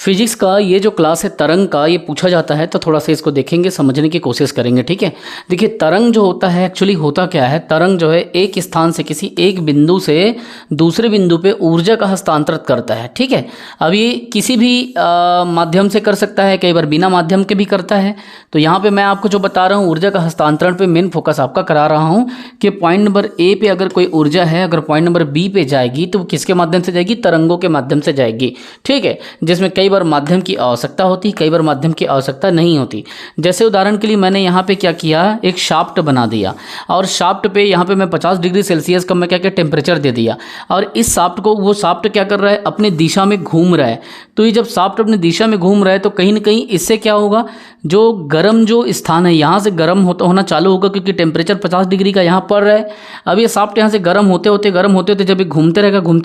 Physics का ये जो क्लास है तरंग का, ये पूछा जाता है तो थोड़ा सा इसको देखेंगे, समझने की कोशिश करेंगे। ठीक है, देखिए तरंग जो होता है एक्चुअली होता क्या है। तरंग जो है एक स्थान से किसी एक बिंदु से दूसरे बिंदु पे ऊर्जा का हस्तांतरित करता है। ठीक है, अब ये किसी भी माध्यम से कर सकता है, कई बार बिना माध्यम के भी करता है। तो यहाँ पे मैं आपको जो बता रहा हूँ ऊर्जा का हस्तांतरण पे मेन फोकस आपका करा रहा हूँ कि पॉइंट नंबर ए पे अगर कोई ऊर्जा है, अगर पॉइंट नंबर बी पे जाएगी तो वो किसके माध्यम से जाएगी, तरंगों के माध्यम से जाएगी। ठीक है, जिसमें कई बार माध्यम की आवश्यकता होती, कई बार माध्यम की आवश्यकता नहीं होती। जैसे उदाहरण के लिए मैंने यहाँ पे क्या किया, एक शाफ्ट बना दिया और शाफ्ट पे यहाँ पे मैं 50 डिग्री सेल्सियस का मैं क्या टेम्परेचर दे दिया और इस शाफ्ट को, वो शाफ्ट क्या कर रहा है, अपने दिशा में घूम रहा है। तो ये जब शाफ्ट अपनी दिशा में घूम रहा है तो कहीं ना कहीं इससे क्या होगा, जो गर्म जो स्थान है यहाँ से गर्म होना चालू होगा, क्योंकि टेम्परेचर 50 डिग्री का यहाँ पड़ रहा है। अब ये शाफ्ट यहाँ से गर्म होते होते जब ये घूमते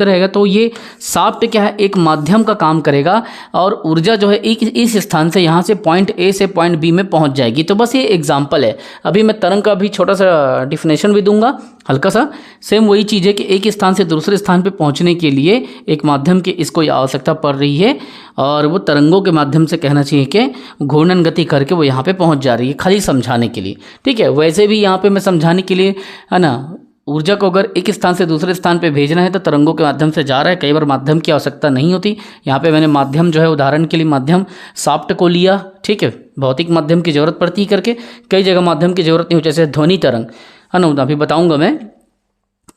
रहेगा तो ये शाफ्ट क्या है, एक माध्यम का काम करेगा और ऊर्जा जो है एक इस स्थान से यहाँ से पॉइंट ए से पॉइंट बी में पहुँच जाएगी। तो बस ये एग्जाम्पल है। अभी मैं तरंग का भी छोटा सा डिफिनेशन भी दूंगा, हल्का सा। सेम वही चीज़ है कि एक स्थान से दूसरे स्थान पे पहुंचने के लिए एक माध्यम की इसको आवश्यकता पड़ रही है और वो तरंगों के माध्यम से कहना चाहिए कि घूर्णन गति करके वो यहाँ पे पहुंच जा रही है, खाली समझाने के लिए। ठीक है, वैसे भी यहाँ पे मैं समझाने के लिए, है ना, ऊर्जा को अगर एक स्थान से दूसरे स्थान पे भेजना है तो तरंगों के माध्यम से जा रहा है, कई बार माध्यम की आवश्यकता नहीं होती। यहाँ पे मैंने माध्यम जो है उदाहरण के लिए माध्यम शाफ्ट को लिया। ठीक है, भौतिक माध्यम की जरूरत पड़ती है करके, कई जगह माध्यम की जरूरत नहीं होती, जैसे ध्वनि तरंग, है ना, अभी बताऊंगा मैं।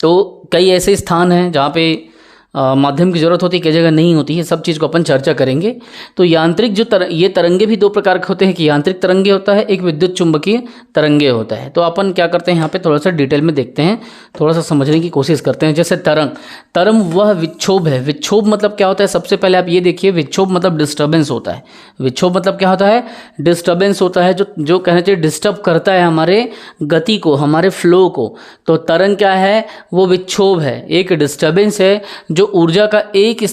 तो कई ऐसे स्थान हैं जहाँ पे माध्यम की जरूरत होती है, कई जगह नहीं होती है। सब चीज़ को अपन चर्चा करेंगे। तो यांत्रिक जो ये तरंगे भी दो प्रकार के होते हैं कि यांत्रिक तरंगे होता है, एक विद्युत चुंबकीय तरंगे होता है। तो अपन क्या करते हैं यहाँ पे थोड़ा सा डिटेल में देखते हैं, थोड़ा सा समझने की कोशिश करते हैं। जैसे तरंग वह विक्षोभ है। विक्षोभ मतलब क्या होता है, सबसे पहले आप ये देखिए, विक्षोभ मतलब डिस्टर्बेंस होता है। विक्षोभ मतलब क्या होता है, डिस्टर्बेंस होता है, जो कहना चाहिए डिस्टर्ब करता है हमारे गति को, हमारे फ्लो को। तो तरंग क्या है, वो विक्षोभ है, एक डिस्टर्बेंस है जो ऊर्जा का एक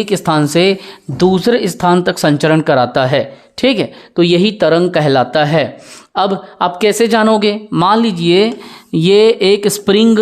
स्थान से दूसरे स्थान तक संचरण कराता है। ठीक है, तो यही तरंग कहलाता है। अब आप कैसे जानोगे, मान लीजिए ये एक स्प्रिंग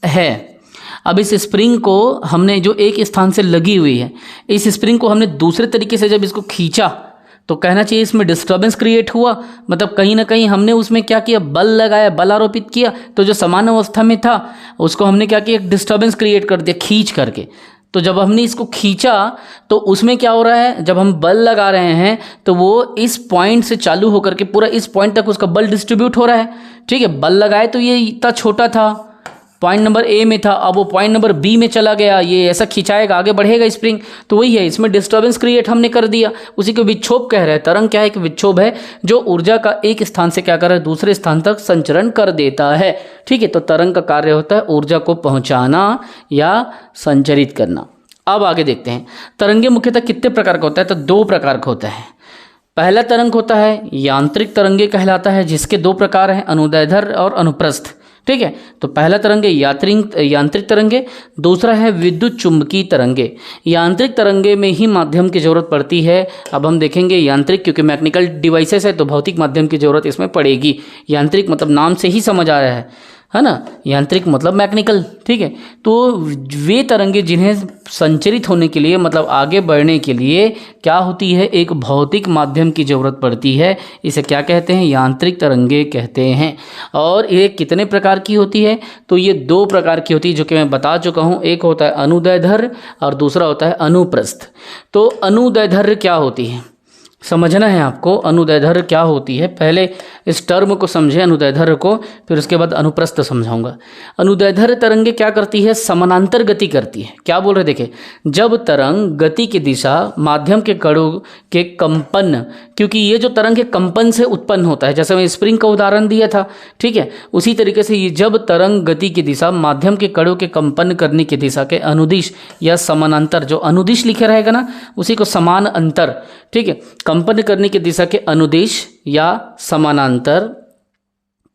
है। अब इस स्प्रिंग को हमने, जो एक स्थान से लगी हुई है, इस स्प्रिंग को हमने दूसरे तरीके से जब इसको खींचा तो कहना चाहिए इसमें डिस्टर्बेंस क्रिएट हुआ। मतलब कहीं ना कहीं हमने उसमें क्या किया, बल लगाया, बल आरोपित किया। तो जो समान अवस्था में था उसको हमने क्या किया, डिस्टर्बेंस क्रिएट कर दिया खींच करके। तो जब हमने इसको खींचा तो उसमें क्या हो रहा है, जब हम बल लगा रहे हैं तो वो इस पॉइंट से चालू होकर के पूरा इस पॉइंट तक उसका बल डिस्ट्रीब्यूट हो रहा है। ठीक है, बल लगाए तो ये इतना छोटा था, पॉइंट नंबर ए में था, अब वो पॉइंट नंबर बी में चला गया, ये ऐसा खिंचाएगा, आगे बढ़ेगा स्प्रिंग। तो वही है, इसमें डिस्टर्बेंस क्रिएट हमने कर दिया, उसी को विक्षोभ कह रहे हैं। तरंग क्या है कि विक्षोभ है जो ऊर्जा का एक स्थान से क्या कर रहा है, दूसरे स्थान तक संचरण कर देता है। ठीक है, तो तरंग का कार्य होता है ऊर्जा को पहुंचाना या संचरित करना। अब आगे देखते हैं, तरंगे मुख्यतः कितने प्रकार का होता है, तो दो प्रकार का होता है। पहला तरंग होता है यांत्रिक तरंगे कहलाता है, जिसके दो प्रकार हैं, अनुदैर्ध्य और अनुप्रस्थ। ठीक है, तो पहला तरंगे यांत्रिक तरंगे, दूसरा है विद्युत चुंबकीय तरंगे। यांत्रिक तरंगे में ही माध्यम की जरूरत पड़ती है। अब हम देखेंगे यांत्रिक, क्योंकि मैकेनिकल डिवाइसेस है तो भौतिक माध्यम की जरूरत इसमें पड़ेगी। यांत्रिक मतलब नाम से ही समझ आ रहा है ना, यांत्रिक मतलब मैकेनिकल। ठीक है, तो वे तरंगे जिन्हें संचरित होने के लिए, मतलब आगे बढ़ने के लिए क्या होती है, एक भौतिक माध्यम की जरूरत पड़ती है। इसे क्या कहते हैं, यांत्रिक तरंगे कहते हैं। और ये कितने प्रकार की होती है, तो ये दो प्रकार की होती है जो कि मैं बता चुका हूँ। एक होता है अनुदैर्ध्य और दूसरा होता है अनुप्रस्थ। तो अनुदैर्ध्य क्या होती है, समझना है आपको। अनुदैर्ध्य क्या होती है, पहले इस टर्म को समझें, अनुदैर्ध्य को, फिर उसके बाद अनुप्रस्थ समझाऊंगा। अनुदैर्ध्य तरंगे क्या करती है, समानांतर गति करती है। क्या बोल रहे, देखें, जब तरंग गति की दिशा माध्यम के कणों के कंपन, क्योंकि ये जो तरंग है कंपन से उत्पन्न होता है, जैसे मैं स्प्रिंग का उदाहरण दिया था। ठीक है, उसी तरीके से ये जब तरंग गति की दिशा माध्यम के कणों के कंपन करने की दिशा के अनुदिश या समानांतर, जो अनुदिश लिखे रहेगा ना उसी को समान अंतर, ठीक है, कंपन करने की दिशा के अनुदिश या समानांतर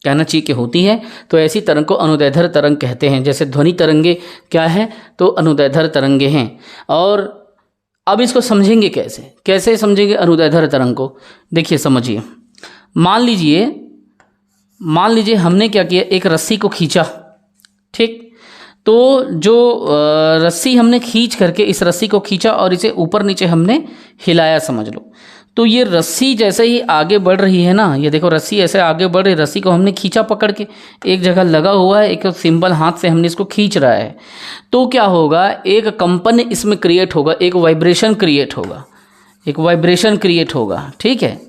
कहना चाहिए कि होती है, तो ऐसी तरंग को अनुदैर्ध्य तरंग कहते हैं। जैसे ध्वनि तरंगे क्या है, तो अनुदैर्ध्य तरंगे हैं। और अब इसको समझेंगे कैसे समझेंगे अनुदैर्ध्य तरंग को, देखिए समझिए। मान लीजिए हमने क्या किया, एक रस्सी को खींचा। ठीक, तो जो रस्सी हमने खींच करके इस रस्सी को खींचा और इसे ऊपर नीचे हमने हिलाया समझ लो, तो ये रस्सी जैसे ही आगे बढ़ रही है ना, ये देखो रस्सी ऐसे आगे बढ़ रही, रस्सी को हमने खींचा पकड़ के, एक जगह लगा हुआ है, एक सिंबल हाथ से हमने इसको खींच रहा है, तो क्या होगा, एक कंपन इसमें क्रिएट होगा, एक वाइब्रेशन क्रिएट होगा, एक वाइब्रेशन क्रिएट होगा, ठीक है।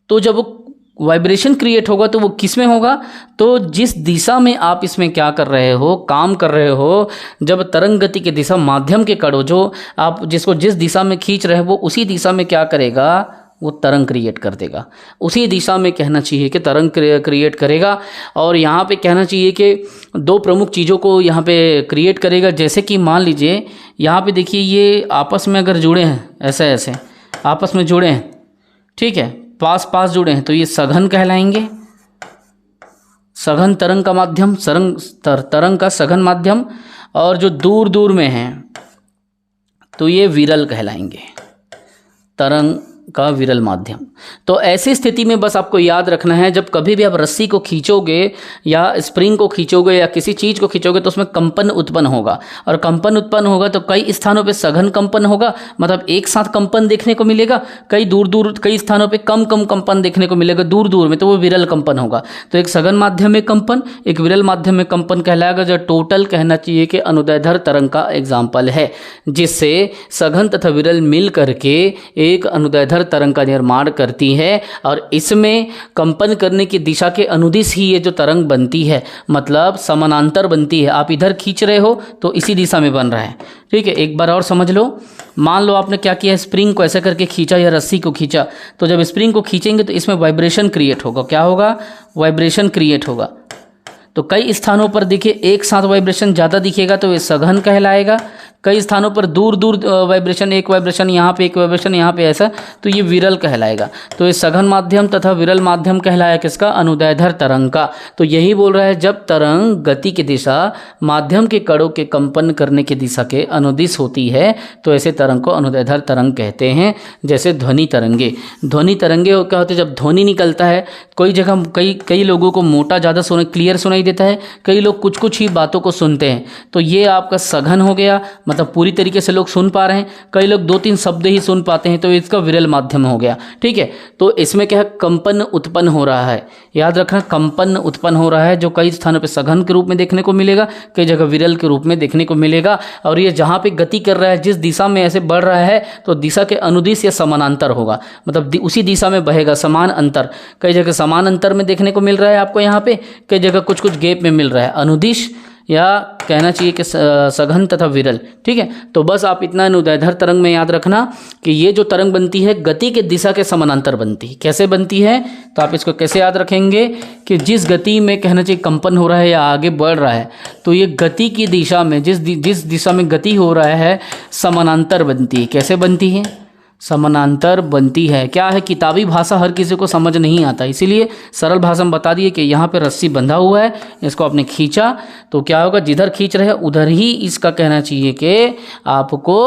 तो जब वो वाइब्रेशन क्रिएट होगा तो वो किस में होगा, तो जिस दिशा में आप इसमें क्या कर रहे हो, काम कर रहे हो, जब तरंग गति की दिशा माध्यम के कड़ों जो आप जिसको जिस दिशा में खींच रहे हो वो उसी दिशा में क्या करेगा, वो तरंग क्रिएट कर देगा, उसी दिशा में कहना चाहिए कि तरंग क्रिएट करेगा। और यहाँ पे कहना चाहिए कि दो प्रमुख चीज़ों को यहाँ पे क्रिएट करेगा, जैसे कि मान लीजिए यहाँ पे देखिए ये आपस में अगर जुड़े हैं, ऐसे ऐसे आपस में जुड़े हैं, ठीक है, पास पास जुड़े हैं, तो ये सघन कहलाएंगे, सघन तरंग का माध्यम, तरंग का सघन माध्यम। और जो दूर दूर में हैं तो ये विरल कहलाएंगे, तरंग का विरल माध्यम। तो ऐसी स्थिति में बस आपको याद रखना है, जब कभी भी आप रस्सी को खींचोगे या स्प्रिंग को खींचोगे या किसी चीज़ को खींचोगे तो उसमें कंपन उत्पन्न होगा, और कंपन उत्पन्न होगा तो कई स्थानों पे सघन कंपन होगा, मतलब एक साथ कंपन देखने को मिलेगा, कई दूर दूर कई स्थानों पे कम कम कंपन देखने को मिलेगा दूर दूर में, तो वो विरल कंपन होगा। तो एक सघन माध्यम में कंपन, एक विरल माध्यम में कंपन कहलाएगा, जो टोटल कहना चाहिए कि अनुदैर्ध्य तरंग का एग्जाम्पल है, जिससे सघन तथा विरल मिल करके एक अनुदैर्ध्य तरंग का निर्माण करती है। और इसमें कंपन करने की दिशा के अनुदिश ही ये जो तरंग बनती है, मतलब समानांतर बनती है, आप इधर खींच रहे हो तो इसी दिशा में बन रहा है, ठीक है। एक बार और समझ लो, मान लो आपने क्या किया, स्प्रिंग को ऐसे करके खींचा या रस्सी को खींचा, तो जब स्प्रिंग को खींचेंगे तो इसमें वाइब्रेशन क्रिएट होगा, क्या होगा, वाइब्रेशन क्रिएट होगा। तो कई स्थानों पर देखिए एक साथ वाइब्रेशन ज़्यादा दिखेगा तो ये सघन कहलाएगा, कई स्थानों पर दूर दूर वाइब्रेशन, एक वाइब्रेशन यहाँ पे, एक वाइब्रेशन यहाँ पे, ऐसा, तो ये विरल कहलाएगा। तो ये सघन माध्यम तथा विरल माध्यम कहलाया किसका, अनुदैर्ध्य तरंग का। तो यही बोल रहा है, जब तरंग गति की दिशा माध्यम के कणों के कंपन करने की दिशा के अनुदिश होती है तो ऐसे तरंग को अनुदैर्ध्य तरंग कहते हैं। जैसे ध्वनि तरंगे, ध्वनि तरंगे क्या होते हैं, जब ध्वनि निकलता है कोई जगह कई लोगों को मोटा ज़्यादा क्लियर सुनाई देता है, कई लोग कुछ कुछ ही बातों को सुनते हैं, तो ये आपका सघन हो गया, मतलब पूरी तरीके से लोग सुन पा रहे हैं, कई लोग 2-3 शब्द ही सुन पाते हैं, तो इसका विरल माध्यम हो गया, ठीक है। तो इसमें क्या है, कंपन उत्पन्न हो रहा है, याद रखना, कंपन उत्पन्न हो रहा है, जो कई स्थानों पे सघन के रूप में देखने को मिलेगा, कई जगह विरल के रूप में देखने को मिलेगा। और ये जहाँ पे गति कर रहा है, जिस दिशा में ऐसे बढ़ रहा है, तो दिशा के अनुदिश या समानांतर होगा, मतलब उसी दिशा में बहेगा, समान अंतर, कई जगह समान अंतर में देखने को मिल रहा है आपको यहाँ पे, कई जगह कुछ कुछ गैप में मिल रहा है, अनुदिश या कहना चाहिए कि सघन तथा विरल, ठीक है। तो बस आप इतना अनुदैर्ध्य तरंग में याद रखना कि ये जो तरंग बनती है गति के दिशा के समानांतर बनती है। कैसे बनती है, तो आप इसको कैसे याद रखेंगे कि जिस गति में कहना चाहिए कंपन हो रहा है या आगे बढ़ रहा है, तो ये गति की दिशा में जिस दिशा में गति हो रहा है समानांतर बनती है। कैसे बनती है, समानांतर बनती है। क्या है, किताबी भाषा हर किसी को समझ नहीं आता, इसीलिए सरल भाषा में बता दिए कि यहाँ पे रस्सी बंधा हुआ है, इसको आपने खींचा तो क्या होगा, जिधर खींच रहे हैं उधर ही इसका कहना चाहिए कि आपको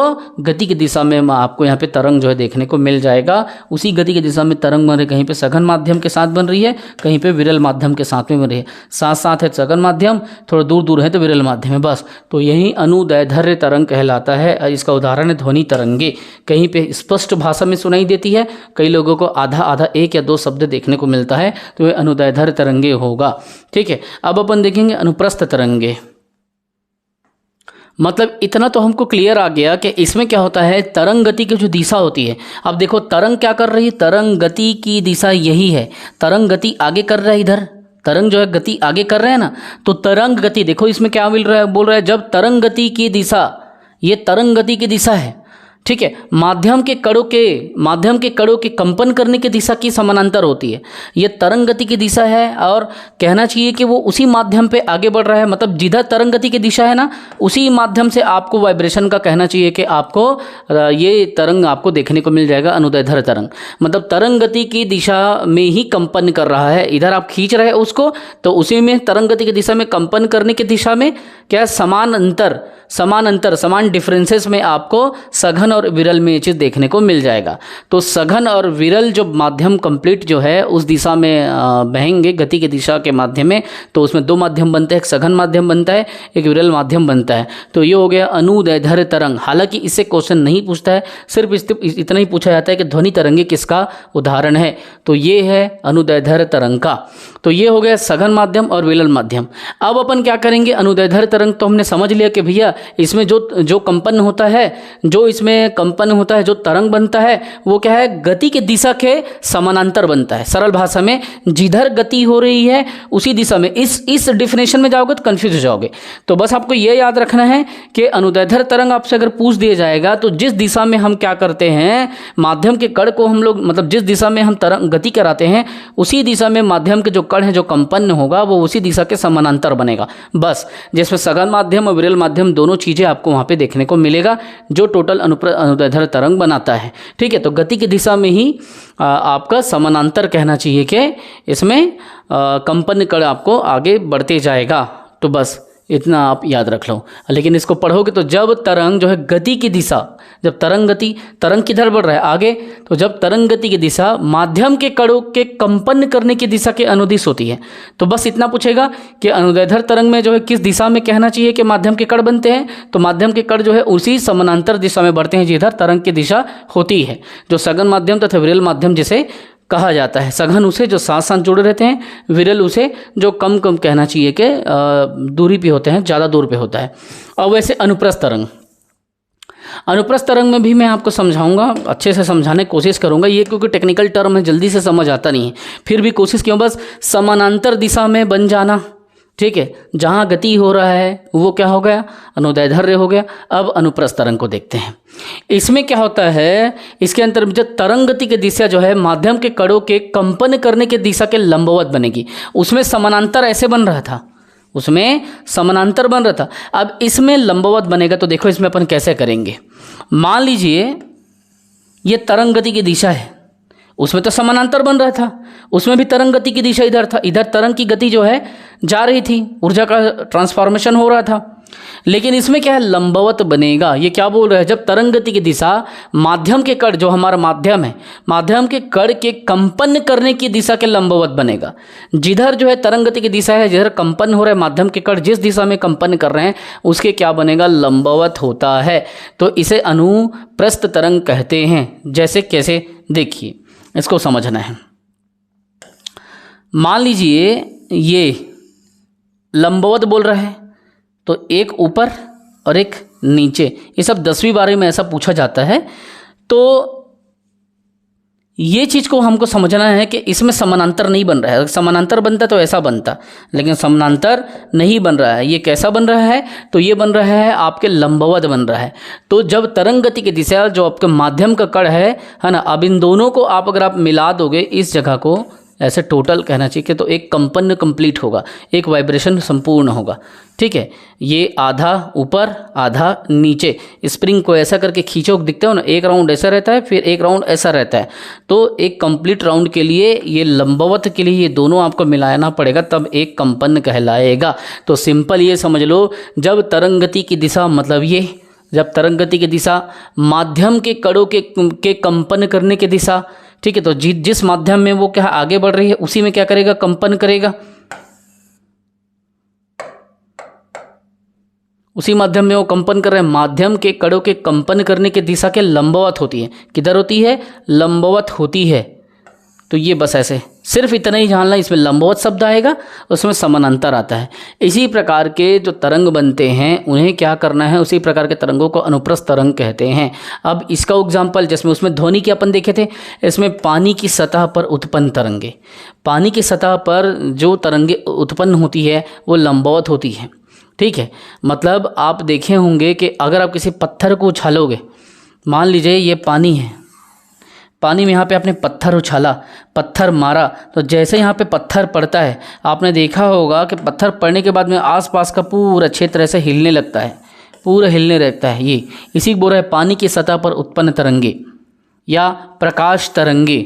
गति की दिशा में आपको यहाँ पे तरंग जो है देखने को मिल जाएगा। उसी गति की दिशा में तरंग बन रही, कहीं पे सघन माध्यम के साथ बन रही है, कहीं पे विरल माध्यम के साथ में बन रही है, साथ साथ है सघन माध्यम, थोड़ा दूर दूर है तो विरल माध्यम है, बस। तो यही अनुदैर्ध्य तरंग कहलाता है। इसका उदाहरण है ध्वनि तरंगे, कहीं पे स्पष्ट भाषा में सुनाई देती है, कई लोगों को आधा आधा 1 या 2 शब्द देखने को मिलता है, तो ये अनुदैर्ध्य तरंगे होगा, ठीक है। अब अपन देखेंगे अनुप्रस्थ तरंगे। मतलब इतना तो हमको क्लियर आ गया कि इसमें क्या होता है, तरंग गति की जो दिशा होती है, अब देखो तरंग क्या कर रही है, तरंग गति की दिशा यही है, तरंग गति आगे कर रहा है, इधर तरंग जो है गति आगे कर रहे हैं ना, तो तरंग गति देखो इसमें क्या मिल रहा है, बोल रहा है जब तरंग गति की दिशा, ये तरंग गति की दिशा है, ठीक है, माध्यम के कणों के कंपन करने की दिशा की समानांतर होती है, ये तरंग गति की दिशा है। और कहना चाहिए कि वो उसी माध्यम पे आगे बढ़ रहा है, मतलब जिधर तरंग गति की दिशा है ना, उसी माध्यम से आपको वाइब्रेशन का कहना चाहिए कि आपको ये तरंग आपको देखने को मिल जाएगा, अनुदैर्ध्य तरंग। मतलब तरंग गति की दिशा में ही कंपन कर रहा है, इधर आप खींच रहे हैं उसको, तो उसी में तरंग गति की दिशा में कंपन करने की दिशा में क्या समान डिफरेंसेस में आपको सघन और विरल में ये चीज़ देखने को मिल जाएगा। तो सघन और विरल जो माध्यम कंप्लीट जो है उस दिशा में बहेंगे गति की दिशा के माध्यम में, तो उसमें दो माध्यम बनते हैं, एक सघन माध्यम बनता है, एक विरल माध्यम बनता है। तो ये हो गया अनुदैर्ध्य तरंग। हालांकि इससे क्वेश्चन नहीं पूछता है, सिर्फ इतना ही पूछा जाता है कि ध्वनि तरंगे किसका उदाहरण है। तो ये है अनुदैर्ध्य तरंग का। तो ये हो गया सघन माध्यम और विरल माध्यम। अब अपन क्या करेंगे, अनुदैर्ध्य तरंग तो हमने समझ लिया कि भैया इसमें जो कंपन होता है, जो तरंग बनता है वो क्या है, गति की दिशा के समानांतर बनता है। सरल भाषा में जिधर गति हो रही है उसी दिशा में, इस डिफिनेशन में जाओगे तो कंफ्यूज हो जाओगे। तो बस आपको ये याद रखना है कि अनुदैर्ध्य तरंग आपसे अगर पूछ दिया जाएगा तो जिस दिशा में हम क्या करते हैं, माध्यम के कण को हम लोग, मतलब जिस दिशा में हम तरंग गति कराते हैं उसी दिशा में माध्यम के जो कण है, जो कंपन होगा वो उसी दिशा के समानांतर बनेगा। बस, जिसमें सघन माध्यम और विरल माध्यम दोनों चीज़ें आपको वहाँ पे देखने को मिलेगा जो टोटल अनुदैर्ध्य तरंग बनाता है। ठीक है, तो गति की दिशा में ही आपका समानांतर कहना चाहिए कि इसमें कंपन कण आपको आगे बढ़ते जाएगा। तो बस इतना आप याद रख लो। लेकिन इसको पढ़ोगे तो जब तरंग जो है गति की दिशा, जब तरंग किधर बढ़ रहा है आगे, तो जब तरंग गति की दिशा माध्यम के कणों के कंपन करने की दिशा के अनुदिश होती है, तो बस इतना पूछेगा कि अनुदैर्ध्य तरंग में जो है किस दिशा में कहना चाहिए कि माध्यम के कण बनते हैं, तो माध्यम के कण जो है उसी समानांतर दिशा में बढ़ते हैं जिधर तरंग की दिशा होती है, जो सघन माध्यम तथा विरल माध्यम जिसे कहा जाता है। सघन उसे जो साथ साथ जुड़े रहते हैं, विरल उसे जो कम कहना चाहिए कि दूरी पे होते हैं, ज़्यादा दूर पे होता है। और वैसे अनुप्रस्थ तरंग में भी मैं आपको समझाऊंगा, अच्छे से समझाने की कोशिश करूंगा। ये क्योंकि टेक्निकल टर्म है, जल्दी से समझ आता नहीं है, फिर भी कोशिश क्यों, बस समानांतर दिशा में बन जाना। ठीक है, जहाँ गति हो रहा है वो क्या हो गया, अनुदैर्ध्य हो गया। अब अनुप्रस्थ तरंग को देखते हैं। इसमें क्या होता है, इसके अंतर्गत तरंग गति की दिशा जो है माध्यम के कणों के कंपन करने की दिशा के लंबवत बनेगी। उसमें समानांतर ऐसे बन रहा था, अब इसमें लंबवत बनेगा। तो देखो इसमें अपन कैसे करेंगे। मान लीजिए ये तरंग गति की दिशा है, उसमें तो समानांतर बन रहा था, उसमें भी तरंग गति की दिशा इधर था, इधर तरंग की गति जो है जा रही थी, ऊर्जा का ट्रांसफॉर्मेशन हो रहा था। लेकिन इसमें क्या है, लंबवत बनेगा। ये क्या बोल रहा है, जब तरंग गति की दिशा माध्यम के कण, जो हमारा माध्यम है, माध्यम के कण के कंपन करने की दिशा के लंबवत बनेगा। जिधर जो है तरंग गति की दिशा है, जिधर कंपन हो रहा है, माध्यम के कण जिस दिशा में कंपन कर रहे हैं उसके क्या बनेगा, लंबवत होता है। तो इसे अनुप्रस्थ तरंग कहते हैं। जैसे कैसे, देखिए इसको समझना है। मान लीजिए ये लंबवत बोल रहा है, तो एक ऊपर और एक नीचे, ये सब 10वीं 12वीं में ऐसा पूछा जाता है। तो ये चीज़ को हमको समझना है कि इसमें समानांतर नहीं बन रहा है। समानांतर बनता तो ऐसा बनता, लेकिन समानांतर नहीं बन रहा है। ये कैसा बन रहा है, तो ये बन रहा है आपके लंबवत बन रहा है। तो जब तरंग गति की दिशा जो आपके माध्यम का कण है ना, अब इन दोनों को आप अगर आप मिला दोगे, इस जगह को ऐसे टोटल कहना चाहिए कि, तो एक कंपन कंप्लीट होगा, एक वाइब्रेशन संपूर्ण होगा। ठीक है, ये आधा ऊपर आधा नीचे, स्प्रिंग को ऐसा करके खींचो, दिखते हो ना, एक राउंड ऐसा रहता है, फिर एक राउंड ऐसा रहता है। तो एक कंप्लीट राउंड के लिए, ये लंबवत के लिए ये दोनों आपको मिलाना पड़ेगा, तब एक कंपन कहलाएगा। तो सिंपल ये समझ लो, जब तरंग गति की दिशा, मतलब ये जब तरंग गति की दिशा माध्यम के कणों के कंपन करने की दिशा, ठीक है, तो जिस माध्यम में वो क्या आगे बढ़ रही है उसी में क्या करेगा, कंपन करेगा। उसी माध्यम में वो कंपन कर रहे हैं। माध्यम के कणों के कंपन करने की दिशा के लंबवत होती है। किधर होती है, लंबवत होती है। तो ये बस ऐसे सिर्फ इतना ही जानना, इसमें लंबवत शब्द आएगा, उसमें समानांतर आता है। इसी प्रकार के जो तरंग बनते हैं उन्हें क्या करना है, उसी प्रकार के तरंगों को अनुप्रस्थ तरंग कहते हैं। अब इसका एग्जाम्पल, जिसमें उसमें ध्वनि के अपन देखे थे, इसमें पानी की सतह पर उत्पन्न तरंगे, पानी की सतह पर जो तरंगे उत्पन्न होती है वो लंबवत होती है। ठीक है, मतलब आप देखे होंगे कि अगर आप किसी पत्थर को उछालोगे, मान लीजिए ये पानी है, पानी में यहाँ पे आपने पत्थर उछाला, पत्थर मारा, तो जैसे यहाँ पे पत्थर पड़ता है, आपने देखा होगा कि पत्थर पड़ने के बाद में आसपास का पूरा क्षेत्र ऐसे हिलने लगता है, पूरा हिलने लगता है। ये इसी को बोल रहा है पानी की सतह पर उत्पन्न तरंगे या प्रकाश तरंगे।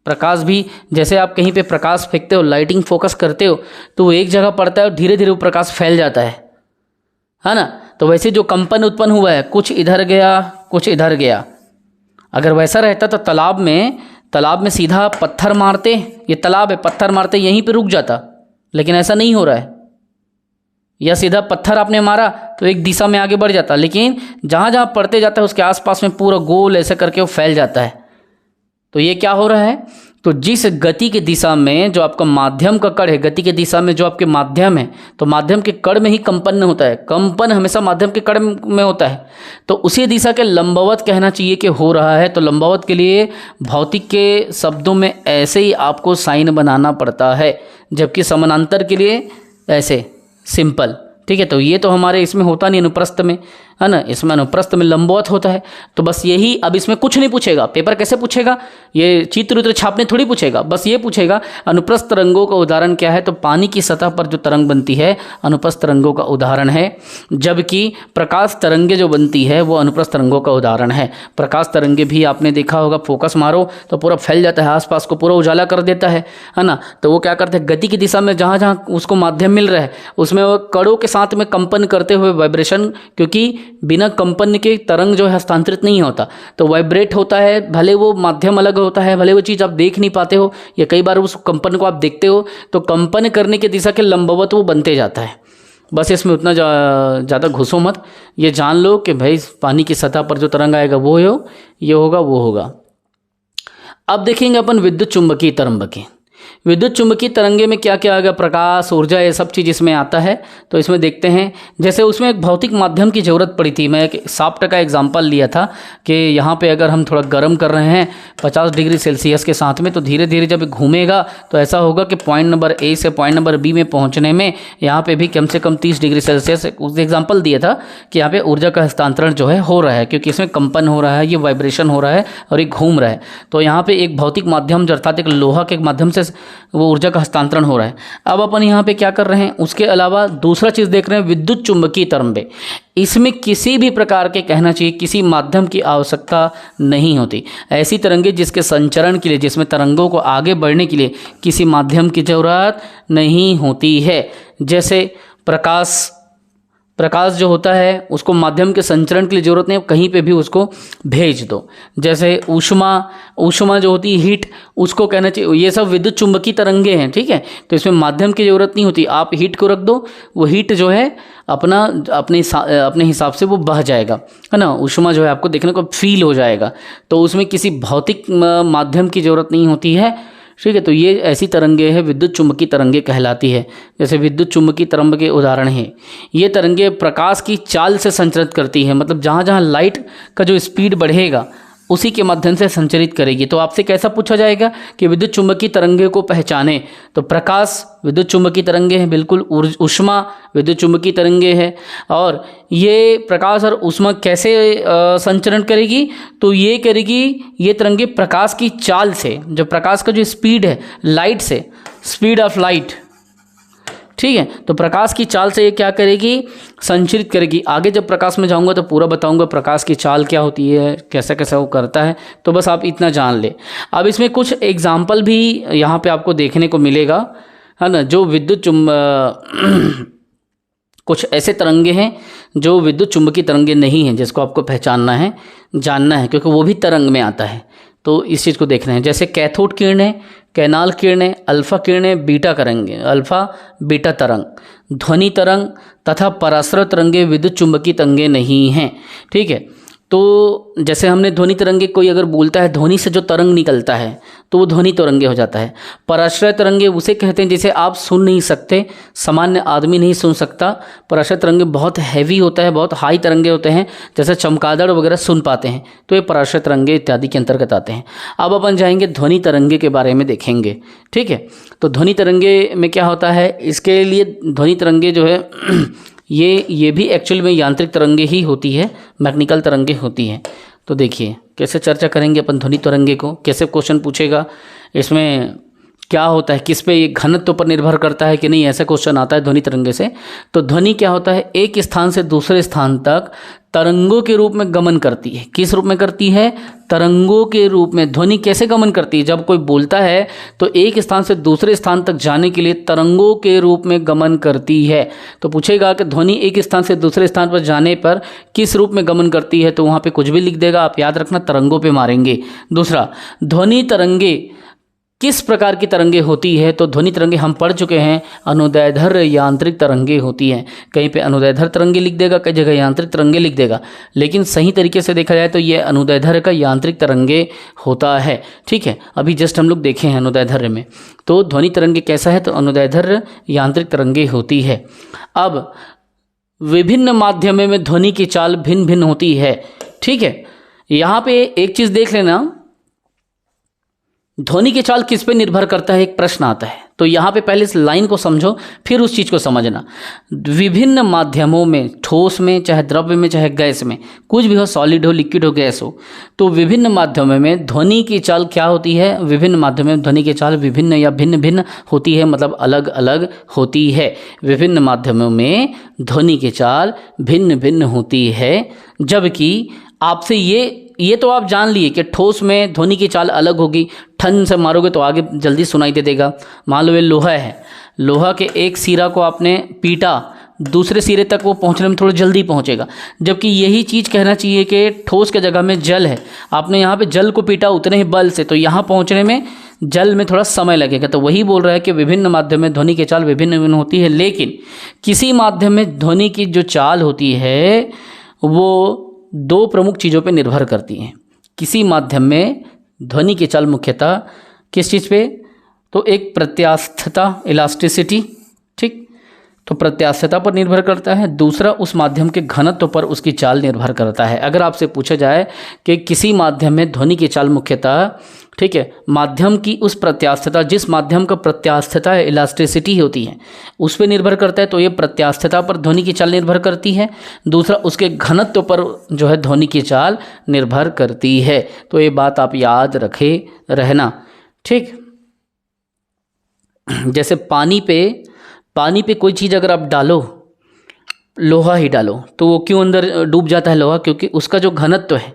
प्रकाश भी, जैसे आप कहीं पे प्रकाश फेंकते हो, लाइटिंग फोकस करते हो, तो वो एक जगह पड़ता है और धीरे धीरे वो प्रकाश फैल जाता है ना। तो वैसे जो कंपन उत्पन्न हुआ है, कुछ इधर गया कुछ इधर गया, अगर वैसा रहता तो तालाब में सीधा पत्थर मारते, ये तालाब है, पत्थर मारते यहीं पे रुक जाता, लेकिन ऐसा नहीं हो रहा है। या सीधा पत्थर आपने मारा तो एक दिशा में आगे बढ़ जाता, लेकिन जहाँ जहाँ पड़ते जाता है उसके आसपास में पूरा गोल ऐसे करके वो फैल जाता है। तो ये क्या हो रहा है, तो जिस गति की दिशा में जो आपका माध्यम का कण है, गति की दिशा में जो आपके माध्यम है, तो माध्यम के कण में ही कंपन होता है, कंपन हमेशा माध्यम के कण में होता है। तो उसी दिशा के लंबवत कहना चाहिए कि हो रहा है। तो लंबवत के लिए भौतिक के शब्दों में ऐसे ही आपको साइन बनाना पड़ता है, जबकि समानांतर के लिए ऐसे सिंपल। ठीक है, तो ये तो हमारे इसमें होता नहीं, अनुप्रस्थ में है ना, इसमें अनुप्रस्थ में लंबवत होता है। तो बस यही, अब इसमें कुछ नहीं पूछेगा, पेपर कैसे पूछेगा, ये चित्र उत्र छापने थोड़ी पूछेगा, बस ये पूछेगा अनुप्रस्थ तरंगों का उदाहरण क्या है। तो पानी की सतह पर जो तरंग बनती है अनुप्रस्थ तरंगों का उदाहरण है, जबकि प्रकाश तरंगे जो बनती है वो अनुप्रस्थ तरंगों का उदाहरण है। प्रकाश तरंगे भी आपने देखा होगा, फोकस मारो तो पूरा फैल जाता है, आसपास को पूरा उजाला कर देता है ना। तो वो क्या करते हैं, गति की दिशा में जहाँ जहाँ उसको माध्यम मिल रहा है उसमें वो कणों के साथ में कंपन करते हुए वाइब्रेशन, क्योंकि बिना कंपन के तरंग जो है हस्तांतरित नहीं होता, तो वाइब्रेट होता है। भले वो माध्यम अलग होता है, भले वो चीज़ आप देख नहीं पाते हो, या कई बार उस कंपन को आप देखते हो, तो कंपन करने की दिशा के लंबवत वो बनते जाता है। बस इसमें उतना ज़्यादा घुसो मत, ये जान लो कि भाई पानी की सतह पर जो तरंग आएगा वो ये होगा वो होगा। अब देखेंगे अपन विद्युत चुंबकीय तरंग के। विद्युत चुंबकीय तरंगे में क्या क्या आएगा, प्रकाश, ऊर्जा, ये सब चीज़ इसमें आता है। तो इसमें देखते हैं, जैसे उसमें एक भौतिक माध्यम की ज़रूरत पड़ी थी। मैं एक सॉफ्ट का एग्जांपल लिया था कि यहाँ पे अगर हम थोड़ा गर्म कर रहे हैं 50 डिग्री सेल्सियस के साथ में, तो धीरे धीरे जब घूमेगा तो ऐसा होगा कि पॉइंट नंबर ए से पॉइंट नंबर बी में पहुँचने में यहाँ पर भी कम से कम 30 डिग्री सेल्सियस, उस एग्जाम्पल दिया था कि यहाँ पर ऊर्जा का हस्तांतरण जो है हो रहा है, क्योंकि इसमें कंपन हो रहा है, ये वाइब्रेशन हो रहा है और ये घूम रहा है। तो यहाँ पर एक भौतिक माध्यम अर्थात एक लोहा के माध्यम से वो ऊर्जा का हस्तांतरण हो रहा है। अब अपन यहाँ पे क्या कर रहे हैं, उसके अलावा दूसरा चीज़ देख रहे हैं, विद्युत चुंबकीय तरंगे। इसमें किसी भी प्रकार के, कहना चाहिए, किसी माध्यम की आवश्यकता नहीं होती। ऐसी तरंगे जिसके संचरण के लिए, जिसमें तरंगों को आगे बढ़ने के लिए किसी माध्यम की जरूरत नहीं होती है। जैसे प्रकाश जो होता है उसको माध्यम के संचरण के लिए ज़रूरत नहीं, कहीं पे भी उसको भेज दो। जैसे ऊष्मा जो होती है, हीट, उसको कहना चाहिए, ये सब विद्युत चुंबकीय तरंगे हैं। ठीक है, तो इसमें माध्यम की ज़रूरत नहीं होती, आप हीट को रख दो, वो हीट जो है अपने हिसाब से वो बह जाएगा, है ना। ऊष्मा जो है आपको देखने को फील हो जाएगा, तो उसमें किसी भौतिक माध्यम की ज़रूरत नहीं होती है। ठीक है, तो ये ऐसी तरंगे हैं, विद्युत चुंबकीय तरंगे कहलाती है। जैसे विद्युत चुंबकीय तरंग के उदाहरण हैं, ये तरंगे प्रकाश की चाल से संचरित करती है, मतलब जहाँ जहाँ लाइट का जो स्पीड बढ़ेगा उसी के माध्यम से संचरित करेगी। तो आपसे कैसा पूछा जाएगा कि विद्युत चुंबकीय तरंगे को पहचाने, तो प्रकाश विद्युत चुंबकीय तरंगे हैं, बिल्कुल। ऊष्मा विद्युत चुंबकीय तरंगे हैं। और ये प्रकाश और ऊष्मा कैसे संचरण करेगी, तो ये करेगी, ये तरंगे प्रकाश की चाल से, जो प्रकाश का जो स्पीड है लाइट से, स्पीड ऑफ लाइट, ठीक है, तो प्रकाश की चाल से ये क्या करेगी, संचरित करेगी। आगे जब प्रकाश में जाऊंगा तो पूरा बताऊंगा प्रकाश की चाल क्या होती है, कैसा कैसा वो करता है, तो बस आप इतना जान ले। अब इसमें कुछ एग्जाम्पल भी यहाँ पे आपको देखने को मिलेगा, है ना, जो कुछ ऐसे तरंगे हैं जो विद्युत चुंबकीय तरंगे नहीं हैं, जिसको आपको पहचानना है, जानना है, क्योंकि वो भी तरंग में आता है। तो इस चीज़ को देखना है। जैसे कैथोड किरणें, कैनाल किरणें, अल्फा किरणें, बीटा तरंगे, अल्फा बीटा तरंग, ध्वनि तरंग तथा पराश्रय तरंगे विद्युत चुंबकीय तरंगे नहीं हैं। ठीक है, तो जैसे हमने ध्वनि तरंगे, कोई अगर बोलता है ध्वनि से जो तरंग निकलता है तो वो ध्वनि तरंगे हो जाता है। पराश्रय तरंगे उसे कहते हैं जिसे आप सुन नहीं सकते, सामान्य आदमी नहीं सुन सकता। पराश्रय तरंगे बहुत हैवी होता है, बहुत हाई तरंगे होते हैं, जैसे चमगादड़ वगैरह सुन पाते हैं, तो ये पराश्रय तरंगे इत्यादि के अंतर्गत आते हैं। अब अपन जाएंगे ध्वनि तरंगे के बारे में देखेंगे। ठीक है, तो ध्वनि तरंगे में क्या होता है, इसके लिए ध्वनि तरंगे जो है ये भी एक्चुअल में यांत्रिक तरंगे ही होती है, मैकेनिकल तरंगे होती हैं। तो देखिए कैसे चर्चा करेंगे अपन ध्वनि तरंगे को, कैसे क्वेश्चन पूछेगा, इसमें क्या होता है, किस पे ये घनत्व पर निर्भर करता है कि नहीं, ऐसा क्वेश्चन आता है ध्वनि तरंगे से। तो ध्वनि क्या होता है, एक स्थान से दूसरे स्थान तक तरंगों के रूप में गमन करती है। किस रूप में करती है, तरंगों के रूप में। ध्वनि कैसे गमन करती है, जब कोई बोलता है तो एक स्थान से दूसरे स्थान तक जाने के लिए तरंगों के रूप में गमन करती है। तो पूछेगा कि ध्वनि एक स्थान से दूसरे स्थान पर जाने पर किस रूप में गमन करती है, तो वहाँ पे कुछ भी लिख देगा, आप याद रखना तरंगों पे मारेंगे। दूसरा, ध्वनि तरंगे किस प्रकार की तरंगे होती है, तो ध्वनि तरंगे हम पढ़ चुके हैं, अनुदैर्ध्य यांत्रिक तरंगे होती हैं। कहीं पे अनुदैर्ध्य तरंगे लिख देगा, कई जगह यांत्रिक तरंगे लिख देगा, लेकिन सही तरीके से देखा जाए तो ये अनुदैर्ध्य का यांत्रिक तरंगे होता है। ठीक है, अभी जस्ट हम लोग देखे हैं अनुदैर्ध्य में। तो ध्वनि तरंगे कैसा है, तो अनुदैर्ध्य यांत्रिक तरंगे होती है। अब विभिन्न माध्यमों में ध्वनि की चाल भिन्न भिन्न होती है। ठीक है, यहाँ पे एक चीज़ देख लेना, ध्वनि की चाल किस पे निर्भर करता है, एक प्रश्न आता है। तो यहाँ पे पहले इस लाइन को समझो, फिर उस चीज़ को समझना। विभिन्न माध्यमों में, ठोस में, चाहे द्रव्य में, चाहे गैस में, कुछ भी हो, सॉलिड हो, लिक्विड हो, गैस हो, तो विभिन्न माध्यमों में ध्वनि की चाल क्या होती है, विभिन्न माध्यमों में ध्वनि की चाल विभिन्न या भिन्न भिन्न होती है, मतलब अलग अलग होती है। विभिन्न माध्यमों में ध्वनि की चाल भिन्न भिन्न होती है। जबकि आपसे ये तो आप जान लिए कि ठोस में ध्वनि की चाल अलग होगी, ठन से मारोगे तो आगे जल्दी सुनाई दे देगा। मान लो ये लोहा है, लोहा के एक सिरा को आपने पीटा, दूसरे सिरे तक वो पहुंचने में थोड़ा जल्दी पहुंचेगा। जबकि यही चीज़ कहना चाहिए कि ठोस के जगह में जल है, आपने यहाँ पे जल को पीटा उतने ही बल से, तो यहाँ पहुँचने में जल में थोड़ा समय लगेगा। तो वही बोल रहा है कि विभिन्न माध्यम में ध्वनि की चाल विभिन्न भिन्न होती है, लेकिन किसी माध्यम में ध्वनि की जो चाल होती है वो दो प्रमुख चीज़ों पे निर्भर करती हैं। किसी माध्यम में ध्वनि की चाल मुख्यतः किस चीज़ पे, तो एक प्रत्यास्थता, इलास्टिसिटी, ठीक, तो प्रत्यास्थता पर निर्भर करता है। दूसरा, उस माध्यम के घनत्व पर उसकी चाल निर्भर करता है। अगर आपसे पूछा जाए कि किसी माध्यम में ध्वनि की चाल मुख्यतः, ठीक है, माध्यम की उस प्रत्यास्थता, जिस माध्यम का प्रत्यास्थता है, इलास्टिसिटी होती है, उस पर निर्भर करता है, तो ये प्रत्यास्थता पर ध्वनि की चाल निर्भर करती है। दूसरा, उसके घनत्व पर जो है ध्वनि की चाल निर्भर करती है। तो ये बात आप याद रखे रहना। ठीक, जैसे पानी पे कोई चीज़ अगर आप डालो, लोहा ही डालो, तो वो क्यों अंदर डूब जाता है लोहा, क्योंकि उसका जो घनत्व है,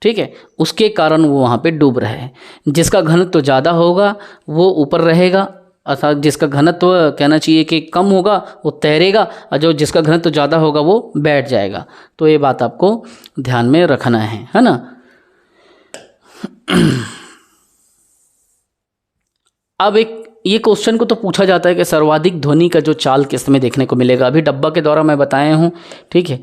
ठीक है, उसके कारण वो वहाँ पे डूब रहा है। जिसका घनत्व ज़्यादा होगा वो ऊपर रहेगा, अर्थात जिसका घनत्व कहना चाहिए कि कम होगा वो तैरेगा, और जो जिसका घनत्व ज़्यादा होगा वो बैठ जाएगा। तो ये बात आपको ध्यान में रखना है ना। अब एक ये क्वेश्चन को तो पूछा जाता है कि सर्वाधिक ध्वनि का जो चाल किस में देखने को मिलेगा। अभी डब्बा के द्वारा मैं बताया हूँ, ठीक है,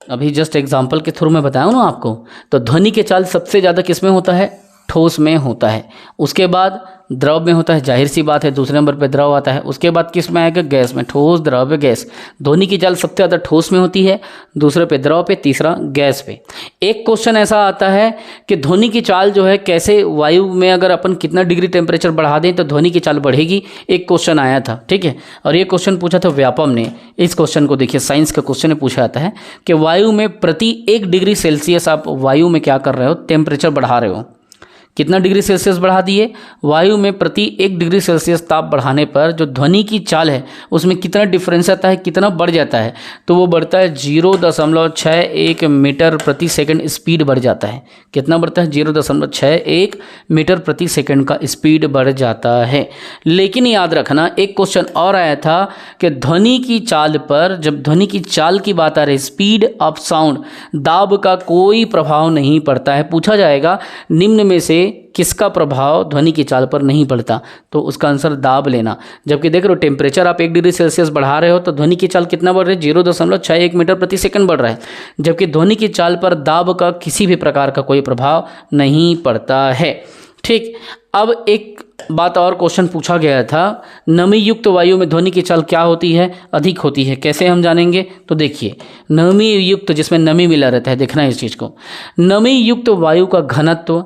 अभी जस्ट एग्जाम्पल के थ्रू मैं बताया हूँ ना आपको। तो ध्वनि के चाल सबसे ज़्यादा किस में होता है, ठोस में होता है। उसके बाद द्रव में होता है, जाहिर सी बात है, दूसरे नंबर पे द्रव आता है। उसके बाद किस में आएगा, गैस में, ठोस द्रव गैस। ध्वनि की चाल सबसे ज़्यादा ठोस में होती है, दूसरे पे द्रव पे, तीसरा गैस पे। एक क्वेश्चन ऐसा आता है कि ध्वनि की चाल जो है कैसे, वायु में अगर अपन कितना डिग्री टेम्परेचर बढ़ा दें तो ध्वनि की चाल बढ़ेगी, एक क्वेश्चन आया था, ठीक है। और ये क्वेश्चन पूछा था व्यापम ने। इस क्वेश्चन को देखिए, साइंस का क्वेश्चन पूछा जाता है कि वायु में प्रति 1 डिग्री सेल्सियस आप वायु में क्या कर रहे हो, टेम्परेचर बढ़ा रहे हो। कितना डिग्री सेल्सियस बढ़ा दिए, वायु में प्रति 1 डिग्री सेल्सियस ताप बढ़ाने पर जो ध्वनि की चाल है उसमें कितना डिफरेंस आता है, कितना बढ़ जाता है, तो वो बढ़ता है 0.61 मीटर प्रति सेकंड स्पीड बढ़ जाता है। कितना बढ़ता है, 0.61 मीटर प्रति सेकंड का स्पीड बढ़ जाता है। लेकिन याद रखना, एक क्वेश्चन और आया था कि ध्वनि की चाल पर, जब ध्वनि की चाल की बात आ रही, स्पीड ऑफ साउंड, दाब का कोई प्रभाव नहीं पड़ता है। पूछा जाएगा निम्न में से किसका प्रभाव ध्वनि की चाल पर नहीं पड़ता, तो उसका आंसर दाब लेना। जबकि देख रहे हो टेम्परेचर आप 1 डिग्री सेल्सियस बढ़ा रहे हो तो ध्वनि की चाल कितना बढ़ रही है, 0.61 मीटर प्रति सेकंड बढ़ रहा है। जबकि ध्वनि की चाल पर दाब का किसी भी प्रकार का कोई प्रभाव नहीं पड़ता है। ठीक, अब एक बात और क्वेश्चन पूछा गया था, नमी युक्त वायु में ध्वनि की चाल क्या होती है, अधिक होती है। कैसे हम जानेंगे, तो देखिए, नमी युक्त, जिसमें नमी मिला रहता है, देखना है इस चीज़ को, नमी युक्त वायु का घनत्व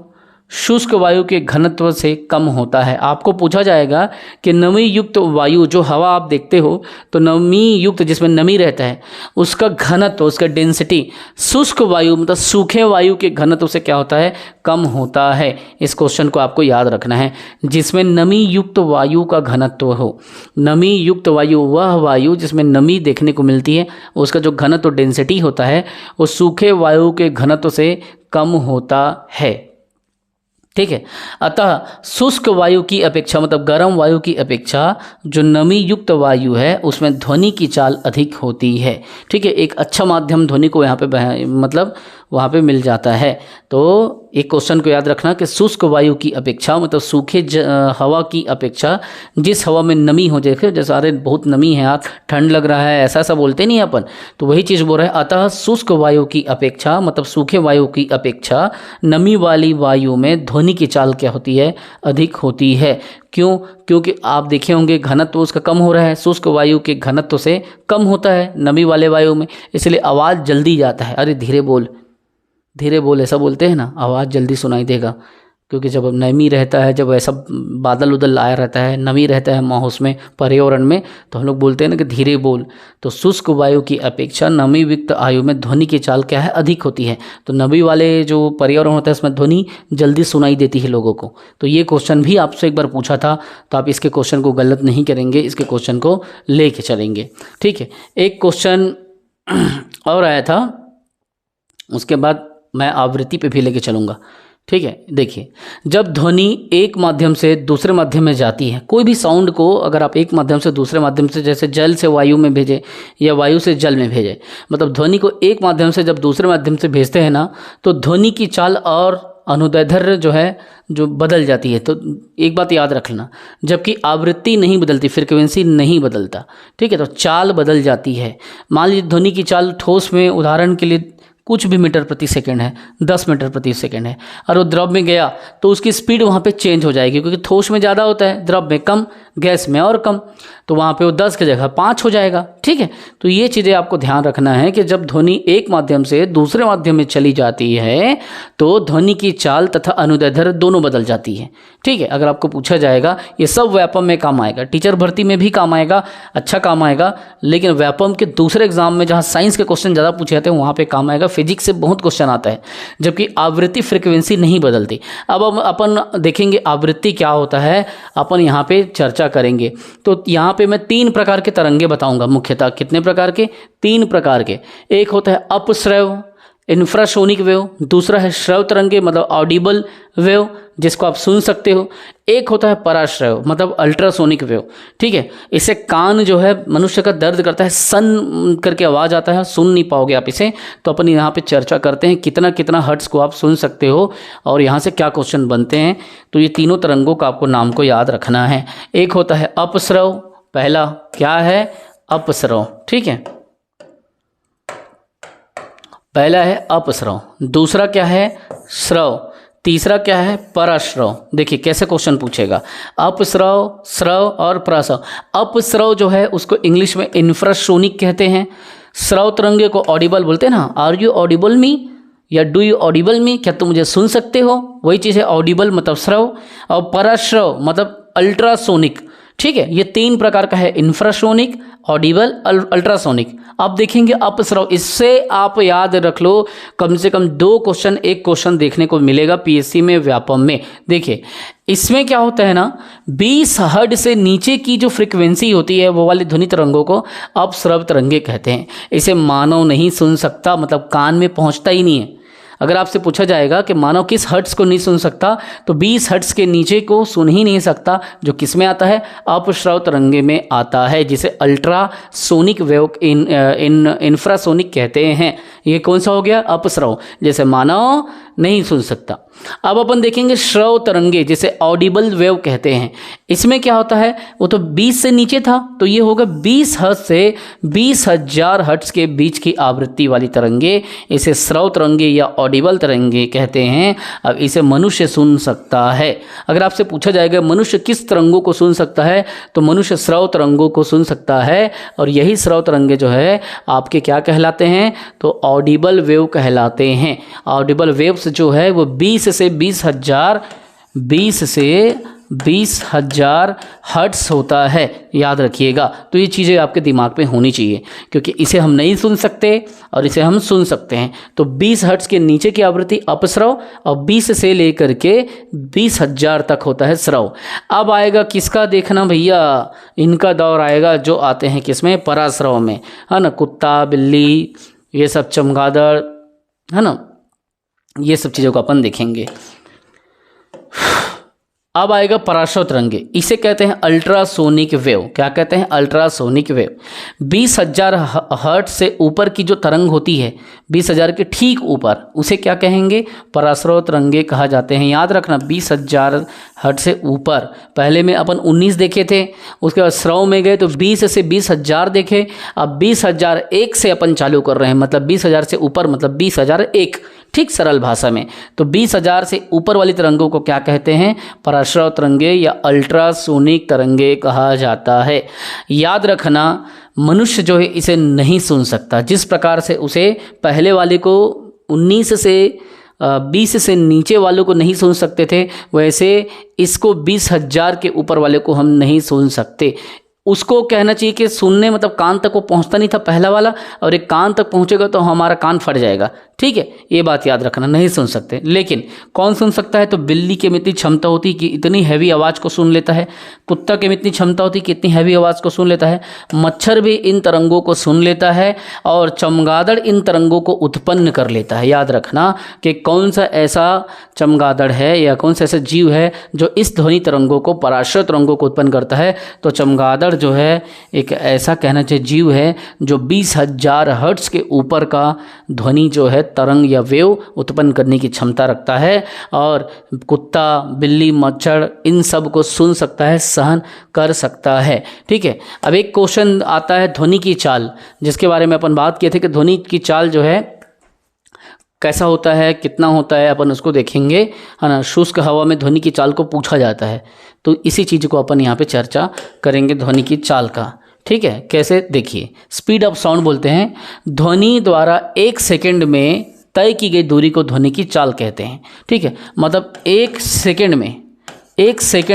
शुष्क वायु के घनत्व से कम होता है। आपको पूछा जाएगा कि नमी युक्त वायु, जो हवा आप देखते हो, तो नमी युक्त जिसमें नमी रहता है उसका घनत्व, उसका डेंसिटी शुष्क वायु मतलब सूखे वायु के घनत्व से क्या होता है, कम होता है। इस क्वेश्चन को आपको याद रखना है। जिसमें नमी युक्त वायु का घनत्व हो, नमी युक्त वायु वह वायु जिसमें नमी देखने को मिलती है, उसका जो घनत्व डेंसिटी होता है वो सूखे वायु के घनत्व से कम होता है। ठीक है। अतः शुष्क वायु की अपेक्षा मतलब गर्म वायु की अपेक्षा जो नमी युक्त वायु है उसमें ध्वनि की चाल अधिक होती है। ठीक है। एक अच्छा माध्यम ध्वनि को यहाँ पे मतलब वहाँ पे मिल जाता है। तो एक क्वेश्चन को याद रखना कि शुष्क वायु की अपेक्षा मतलब सूखे हवा की अपेक्षा जिस हवा में नमी हो जाए, जैसे अरे बहुत नमी है यार, ठंड लग रहा है, ऐसा बोलते नहीं अपन, तो वही चीज़ बोल रहे हैं। अतः शुष्क वायु की अपेक्षा मतलब सूखे वायु की अपेक्षा नमी वाली वायु में ध्वनि की चाल क्या होती है, अधिक होती है। क्यों? क्योंकि आप देखे होंगे घनत्व उसका कम हो रहा है, शुष्क वायु के घनत्व से कम होता है नमी वाले वायु में, इसलिए आवाज़ जल्दी जाता है। अरे धीरे बोल, धीरे बोल, ऐसा बोलते हैं ना, आवाज़ जल्दी सुनाई देगा। क्योंकि जब नमी रहता है, जब ऐसा बादल उदल आया रहता है, नमी रहता है माहौल में, पर्यावरण में, तो हम लोग बोलते हैं ना कि धीरे बोल। तो शुष्क वायु की अपेक्षा नमी युक्त वायु में ध्वनि की चाल क्या है, अधिक होती है। तो नमी वाले जो पर्यावरण होता है उसमें ध्वनि जल्दी सुनाई देती है लोगों को। तो ये क्वेश्चन भी आपसे एक बार पूछा था, तो आप इसके क्वेश्चन को गलत नहीं करेंगे, इसके क्वेश्चन को ले कर चलेंगे। ठीक है। एक क्वेश्चन और आया था, उसके बाद मैं आवृत्ति पे भी लेके चलूँगा। ठीक है। देखिए, जब ध्वनि एक माध्यम से दूसरे माध्यम में जाती है, कोई भी साउंड को अगर आप एक माध्यम से दूसरे माध्यम से, जैसे जल से वायु में भेजें या वायु से जल में भेजें, मतलब ध्वनि को एक माध्यम से जब दूसरे माध्यम से भेजते हैं ना, तो ध्वनि की चाल और अनुदैर्ध्य जो है जो बदल जाती है। तो एक बात याद रखना, जबकि आवृत्ति नहीं बदलती, फ्रीक्वेंसी नहीं बदलता। ठीक है। तो चाल बदल जाती है। मान लीजिए ध्वनि की चाल ठोस में उदाहरण के लिए कुछ भी मीटर प्रति सेकंड है, 10 मीटर प्रति सेकंड है, और वो द्रव में गया तो उसकी स्पीड वहाँ पे चेंज हो जाएगी, क्योंकि ठोस में ज़्यादा होता है, द्रव में कम, गैस में और कम, तो वहाँ पे वो 10 की जगह 5 हो जाएगा। ठीक है। तो ये चीज़ें आपको ध्यान रखना है कि जब ध्वनि एक माध्यम से दूसरे माध्यम में चली जाती है तो ध्वनि की चाल तथा अनुदैर्ध्य दोनों बदल जाती है। ठीक है। अगर आपको पूछा जाएगा, ये सब व्यापम में काम आएगा, टीचर भर्ती में भी काम आएगा, अच्छा काम आएगा, लेकिन व्यापम के दूसरे एग्जाम में जहाँ साइंस के क्वेश्चन ज़्यादा पूछे जाते हैं वहाँ पे काम आएगा। फिजिक्स से बहुत क्वेश्चन आता है, जबकि आवृत्ति फ्रीक्वेंसी नहीं बदलती। अब अपन देखेंगे आवृत्ति क्या होता है, अपन यहाँ पे चर्चा करेंगे। तो यहाँ पे मैं 3 प्रकार के तरंगे बताऊंगा मुख्यतः। कितने प्रकार के? 3 प्रकार के। एक होता है अपश्रव इंफ्रासोनिक वेव, दूसरा है श्रव तरंगे मतलब ऑडिबल वेव जिसको आप सुन सकते हो, एक होता है पराश्रव मतलब अल्ट्रासोनिक वेव। ठीक है। इससे कान जो है मनुष्य का दर्द करता है, सन करके आवाज़ आता है, सुन नहीं पाओगे आप इसे। तो अपन यहाँ पे चर्चा करते हैं कितना कितना हर्ट्ज को आप सुन सकते हो और यहाँ से क्या क्वेश्चन बनते हैं। तो ये तीनों तरंगों का आपको नाम को याद रखना है। एक होता है अपस्रव, पहला क्या है, अपस्रव। ठीक है, पहला है अपस्रव, दूसरा क्या है श्रव, तीसरा क्या है पराश्रव। देखिए कैसे क्वेश्चन पूछेगा, अपस्रव, श्रव और पराश्रव। अपस्रव जो है उसको इंग्लिश में इंफ्रासोनिक कहते हैं। श्रव तरंगे को ऑडिबल बोलते हैं ना, आर यू ऑडिबल मी या डू यू ऑडिबल मी, क्या तुम मुझे सुन सकते हो, वही चीज़ है ऑडिबल मतलब श्रव, और पराश्रव मतलब अल्ट्रासोनिक। ठीक है, ये 3 प्रकार का है, इंफ्रासोनिक, ऑडिबल, अल्ट्रासोनिक। अब देखेंगे अपस्रव, इससे आप याद रख लो कम से कम 2 क्वेश्चन, एक क्वेश्चन देखने को मिलेगा पीएससी में व्यापम में। देखिए इसमें क्या होता है ना, 20 हर्ट्ज से नीचे की जो फ्रीक्वेंसी होती है वो वाली ध्वनि तरंगों को अपस्रव तरंगे कहते हैं। इसे मानव नहीं सुन सकता, मतलब कान में पहुंचता ही नहीं है। अगर आपसे पूछा जाएगा कि मानव किस हर्ट्ज को नहीं सुन सकता, तो 20 हर्ट्ज के नीचे को सुन ही नहीं सकता, जो किस में आता है, अपश्रव तरंगे में आता है, जिसे अल्ट्रासोनिक वेव इंफ्रासोनिक कहते हैं। ये कौन सा हो गया, अपश्रव, जैसे मानव नहीं सुन सकता। अब अपन देखेंगे श्रव तरंगे, जिसे ऑडिबल वेव कहते हैं। इसमें क्या होता है, वो तो 20 से नीचे था, तो ये होगा 20 हर्ट्ज से 20,000 हर्ट्ज के बीच की आवृत्ति वाली तरंगे, इसे श्रव तरंगे या ऑडिबल तरंगे कहते हैं। अब इसे मनुष्य सुन सकता है। अगर आपसे पूछा जाएगा मनुष्य किस तरंगों को सुन सकता है, तो मनुष्य श्रव तरंगों को सुन सकता है, और यही श्रव तरंगे जो है आपके क्या कहलाते हैं, तो ऑडिबल वेव कहलाते हैं। ऑडिबल वेव हर्ट्स जो है वो 20 से 20,000 हर्ट्स होता है, याद रखिएगा। तो ये चीज़ें आपके दिमाग में होनी चाहिए, क्योंकि इसे हम नहीं सुन सकते और इसे हम सुन सकते हैं। तो 20 हर्ट्स के नीचे की आवृत्ति अपस्रव और 20 से लेकर के 20,000 तक होता है स्रव। अब आएगा किसका देखना भैया, इनका दौर आएगा जो आते हैं किसमें, परास्रव में, है ना। कुत्ता, बिल्ली, ये सब चमगादड़, है ना, ये सब चीज़ों को अपन देखेंगे। अब आएगा पराश्रव तरंगे, इसे कहते हैं अल्ट्रासोनिक वेव। क्या कहते हैं, अल्ट्रासोनिक वेव। 20,000 हर्ट्ज से ऊपर की जो तरंग होती है, 20,000 के ठीक ऊपर, उसे क्या कहेंगे, पराश्रव तरंगे कहा जाते हैं। याद रखना 20,000 हर्ट्ज से ऊपर, पहले में अपन 19 देखे थे, उसके बाद स्रव में गए तो 20 से 20,000 देखे। अब 20,001 से अपन चालू कर रहे हैं, मतलब 20,000 से ऊपर मतलब 20,001, ठीक सरल भाषा में। तो 20,000 से ऊपर वाली तरंगों को क्या कहते हैं, पराश्रव तरंगे या अल्ट्रासोनिक तरंगे कहा जाता है। याद रखना मनुष्य जो है इसे नहीं सुन सकता, जिस प्रकार से उसे पहले वाले को 19 से 20 से नीचे वालों को नहीं सुन सकते थे, वैसे इसको 20,000 के ऊपर वाले को हम नहीं सुन सकते। उसको कहना चाहिए कि सुनने मतलब कान तक वो पहुंचता नहीं था पहला वाला, और एक कान तक पहुंचेगा तो हमारा कान फट जाएगा, ठीक है, ये बात याद रखना, नहीं सुन सकते। लेकिन कौन सुन सकता है, तो बिल्ली के में इतनी क्षमता होती कि इतनी हैवी आवाज़ को सुन लेता है, कुत्ता के में इतनी क्षमता होती कि इतनी हैवी आवाज़ को सुन लेता है, मच्छर भी इन तरंगों को सुन लेता है, और चमगादड़ इन तरंगों को उत्पन्न कर लेता है। याद रखना कि कौन सा ऐसा चमगादड़ है या कौन सा ऐसा जीव है जो इस ध्वनि तरंगों को, पराश्रव तरंगों को उत्पन्न करता है। तो चमगादड़ जो है एक ऐसा कहना चाहिए जीव है जो 20,000 हर्ट्ज के ऊपर का ध्वनि जो है तरंग या वेव उत्पन्न करने की क्षमता रखता है, और कुत्ता, बिल्ली, मच्छर इन सब को सुन सकता है, सहन कर सकता है, ठीक है। अब एक क्वेश्चन आता है ध्वनि की चाल, जिसके बारे में अपन बात किए थे कि ध्वनि की चाल जो है कैसा होता है, कितना होता है, अपन उसको देखेंगे, है ना। शुष्क हवा में ध्वनि की चाल को पूछा जाता है, तो इसी चीज़ को अपन यहाँ पे चर्चा करेंगे, ध्वनि की चाल का, ठीक है। कैसे, देखिए, स्पीड ऑफ साउंड बोलते हैं, ध्वनि द्वारा 1 सेकंड में तय की गई दूरी को ध्वनि की चाल कहते हैं, ठीक है। मतलब 1 सेकंड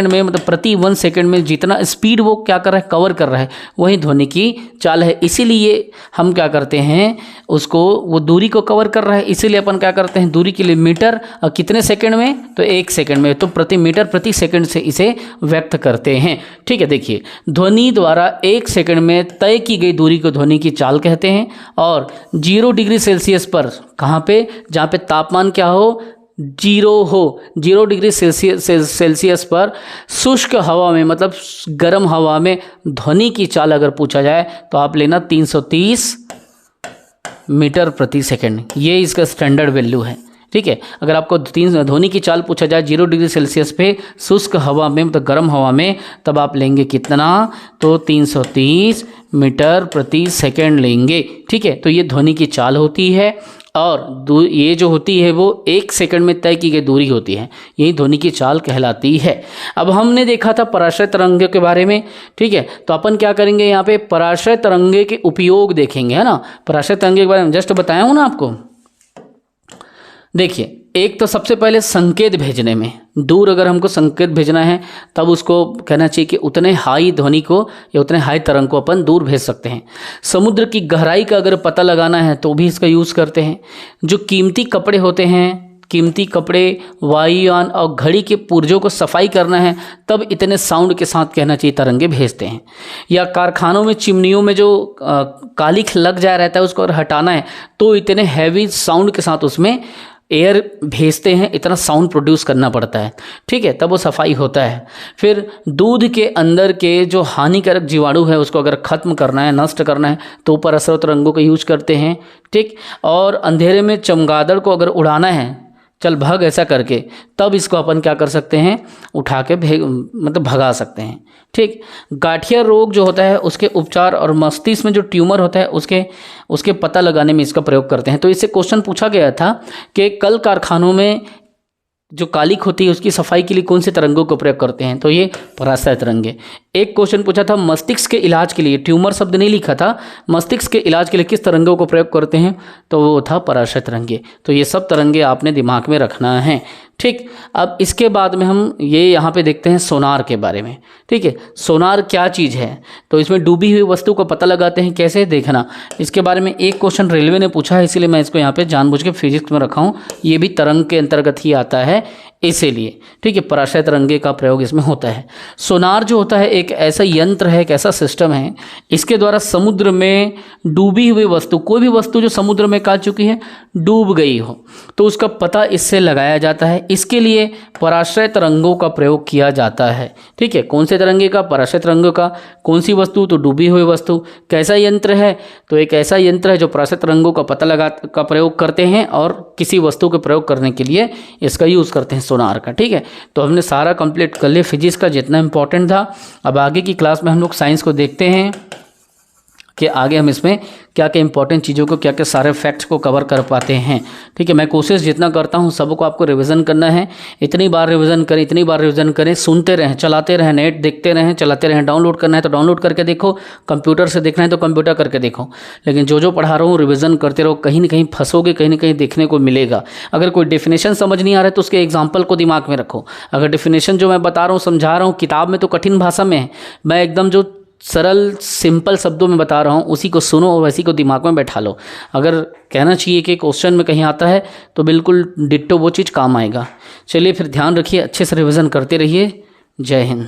में मतलब प्रति 1 सेकंड में जितना स्पीड वो क्या कर रहा है, कवर कर रहा है, वही ध्वनि की चाल है। इसीलिए हम क्या करते हैं, उसको, वो दूरी को कवर कर रहा है, इसीलिए अपन क्या करते हैं, दूरी के लिए मीटर, और कितने सेकंड में, तो 1 सेकंड में, तो प्रति मीटर प्रति सेकंड से इसे व्यक्त करते हैं, ठीक है। देखिए, ध्वनि द्वारा 1 सेकंड में तय की गई दूरी को ध्वनि की चाल कहते हैं। और 0 डिग्री सेल्सियस पर, कहाँ पे, जहाँ पे तापमान क्या हो, 0 डिग्री सेल्सियस पर शुष्क हवा में, मतलब गर्म हवा में ध्वनि की चाल अगर पूछा जाए तो आप लेना 330 मीटर प्रति सेकंड, ये इसका स्टैंडर्ड वैल्यू है, ठीक है। अगर आपको ध्वनि की चाल पूछा जाए 0 डिग्री सेल्सियस पे शुष्क हवा में, मतलब गर्म हवा में, तब आप लेंगे कितना, तो 330 मीटर प्रति सेकंड लेंगे, ठीक है। तो ये ध्वनि की चाल होती है, और ये जो होती है वो 1 सेकंड में तय की गई दूरी होती है, यही ध्वनि की चाल कहलाती है। अब हमने देखा था पराश्रय तरंगे के बारे में, ठीक है। तो अपन क्या करेंगे, यहाँ पे पराश्रय तरंगे के उपयोग देखेंगे, है ना। पराश्रय तरंगे के बारे में जस्ट बताया हूँ ना आपको। देखिए, एक तो सबसे पहले संकेत भेजने में, दूर अगर हमको संकेत भेजना है तब उसको कहना चाहिए कि उतने हाई ध्वनि को या उतने हाई तरंग को अपन दूर भेज सकते हैं। समुद्र की गहराई का अगर पता लगाना है तो भी इसका यूज़ करते हैं। जो कीमती कपड़े होते हैं, कीमती कपड़े, वायुयान और घड़ी के पुर्जों को सफाई करना है, तब इतने साउंड के साथ कहना चाहिए तरंगे भेजते हैं। या कारखानों में, चिमनियों में जो कालिख लग जा रहता है उसको अगर हटाना है तो इतने हैवी साउंड के साथ उसमें एयर भेजते हैं, इतना साउंड प्रोड्यूस करना पड़ता है, ठीक है, तब वो सफाई होता है। फिर दूध के अंदर के जो हानिकारक जीवाणु है उसको अगर ख़त्म करना है, नष्ट करना है, तो पराश्रय तरंगों का यूज करते हैं, ठीक। और अंधेरे में चमगादड़ को अगर उड़ाना है, चल भाग ऐसा करके, तब इसको अपन क्या कर सकते हैं, उठा के मतलब भगा सकते हैं, ठीक। गाठिया रोग जो होता है उसके उपचार और मस्तिष्क में जो ट्यूमर होता है उसके पता लगाने में इसका प्रयोग करते हैं। तो इससे क्वेश्चन पूछा गया था कि कल कारखानों में जो कालिक होती है उसकी सफाई के लिए कौन से तरंगों का प्रयोग करते हैं, तो ये पराश्रय तरंगे। एक क्वेश्चन पूछा था मस्तिष्क के इलाज के लिए, ट्यूमर शब्द नहीं लिखा था, मस्तिष्क के इलाज के लिए किस तरंगों को प्रयोग करते हैं, तो वो था पराश्रय तरंगे। तो ये सब तरंगे आपने दिमाग में रखना है, ठीक। अब इसके बाद में हम ये यहाँ पे देखते हैं सोनार के बारे में, ठीक है। सोनार क्या चीज़ है, तो इसमें डूबी हुई वस्तु को पता लगाते हैं, कैसे देखना, इसके बारे में एक क्वेश्चन रेलवे ने पूछा है, इसीलिए मैं इसको यहाँ पे जानबूझ के फिजिक्स में रखा हूँ। ये भी तरंग के अंतर्गत ही आता है इसीलिए, ठीक है। पराश्रय तरंगे का प्रयोग इसमें होता है। सोनार जो होता है एक ऐसा यंत्र है, एक ऐसा सिस्टम है, इसके द्वारा समुद्र में डूबी हुई वस्तु, कोई भी वस्तु जो समुद्र में जा चुकी है, डूब गई हो, तो उसका पता इससे लगाया जाता है। इसके लिए पराश्रय तरंगों का प्रयोग किया जाता है, ठीक है। कौन से तरंगे का, पराश्रय तरंगों का। कौन सी वस्तु, तो डूबी हुई वस्तु। कैसा यंत्र है, तो एक ऐसा यंत्र है जो पराश्रय तरंगों का पता लगा का प्रयोग करते हैं और किसी वस्तु के प्रयोग करने के लिए इसका यूज़ करते हैं, सोनार का, ठीक है। तो हमने सारा कंप्लीट कर लिया फिजिक्स का जितना इंपॉर्टेंट था। अब आगे की क्लास में हम लोग साइंस को देखते हैं कि आगे हम इसमें क्या क्या इंपॉर्टेंट चीज़ों को, क्या क्या सारे फैक्ट्स को कवर कर पाते हैं, ठीक है। मैं कोशिश जितना करता हूँ सबको आपको रिवीजन करना है, इतनी बार रिवीजन करें, इतनी बार रिवीजन करें, सुनते रहें, चलाते रहें, नेट देखते रहें, चलाते रहें। डाउनलोड करना है तो डाउनलोड करके देखो, कंप्यूटर से देखना है तो कंप्यूटर करके देखो, लेकिन जो पढ़ा रहा हूँ रिवीजन करते रहो, कहीं ना कहीं फंसोगे, कहीं ना कहीं देखने को मिलेगा। अगर कोई डेफिनेशन समझ नहीं आ रहा है तो उसके एग्जाम्पल को दिमाग में रखो। अगर डेफिनेशन जो मैं बता रहा हूँ, समझा रहा हूँ, किताब में तो कठिन भाषा में है, मैं एकदम जो सरल सिंपल शब्दों में बता रहा हूँ उसी को सुनो और वैसी को दिमाग में बैठा लो। अगर कहना चाहिए कि क्वेश्चन में कहीं आता है तो बिल्कुल डिट्टो वो चीज़ काम आएगा। चलिए फिर ध्यान रखिए, अच्छे से रिवीजन करते रहिए। जय हिंद।